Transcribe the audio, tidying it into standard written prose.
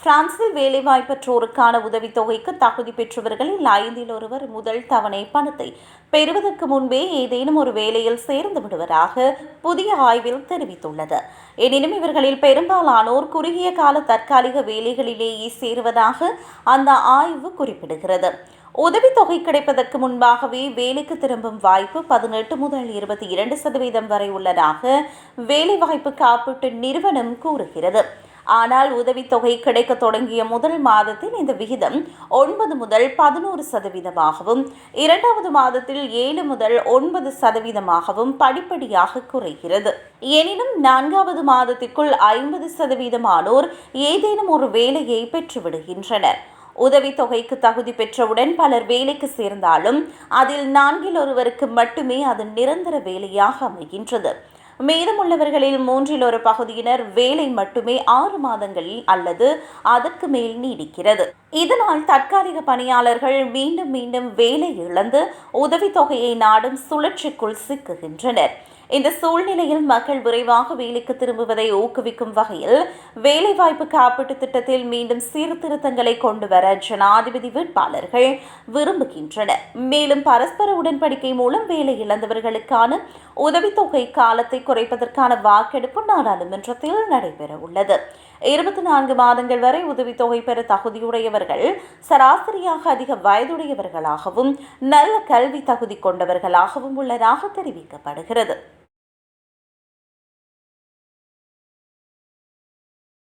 பிரான்சில் வேலைவாய்ப்பற்றோருக்கான உதவித்தொகைக்கு தகுதி பெற்றவர்களில் 5 ஒருவர் முதல் தவணை பணத்தை பெறுவதற்கு முன்பே ஏதேனும் ஒரு வேலையில் சேர்ந்து விடுவதாக புதிய ஆய்வில் தெரிவித்துள்ளது. எனினும் இவர்களில் பெரும்பாலானோர் குறுகிய கால தற்காலிக வேலைகளிலேயே சேருவதாக அந்த ஆய்வு குறிப்பிடுகிறது. உதவித்தொகை கிடைப்பதற்கு முன்பாகவே வேலைக்கு திரும்பும் வாய்ப்பு 18 முதல் 22% வரை உள்ளதாக வேலைவாய்ப்பு காப்பீட்டு நிறுவனம் கூறுகிறது. ஆனால் உதவித்தொகை கிடைக்க தொடங்கிய முதல் மாதத்தில் இந்த விகிதம் 9 முதல் 11%ஆகவும், இரண்டாவது மாதத்தில் 7 முதல் 9%ஆகவும் படிப்படியாக குறைகிறது. எனினும் 4வது மாதத்திற்குள் 50%ஆனோர் ஏதேனும் ஒரு வேலையை பெற்றுவிடுகின்றனர். உதவித்தொகைக்கு தகுதி பெற்றவுடன் பலர் வேலைக்கு சேர்ந்தாலும் அதில் 4 ஒருவருக்கு மட்டுமே அது நிரந்தர வேலையாக அமைகின்றது. மீதமுள்ளவர்களில் 3 ஒரு பகுதியினர் வேலை மட்டுமே 6 மாதங்களில் அல்லது அதற்கு மேல் நீடிக்கிறது. இதனால் தற்காலிக பணியாளர்கள் மீண்டும் மீண்டும் வேலை இழந்து உதவித்தொகையை நாடும் சுழற்சிக்குள் சிக்குகின்றனர். இந்த சூழ்நிலையில் மக்கள் விரைவாக வேலைக்கு திரும்புவதை ஊக்குவிக்கும் வகையில் வேலைவாய்ப்பு காப்பீட்டு திட்டத்தில் மீண்டும் சீர்திருத்தங்களை கொண்டுவர ஜனாதிபதி வேட்பாளர்கள் விரும்புகின்றனர். மேலும் பரஸ்பர உடன்படிக்கை மூலம் வேலை இழந்தவர்களுக்கான உதவித்தொகை காலத்தை குறைப்பதற்கான வாக்கெடுப்பு நாடாளுமன்றத்தில் நடைபெற உள்ளது. 24 மாதங்கள் வரை உதவித்தொகை பெற தகுதியுடையவர்கள் சராசரியாக அதிக வயதுடையவர்களாகவும் நல்ல கல்வி தகுதி கொண்டவர்களாகவும் உள்ளதாக தெரிவிக்கப்படுகிறது.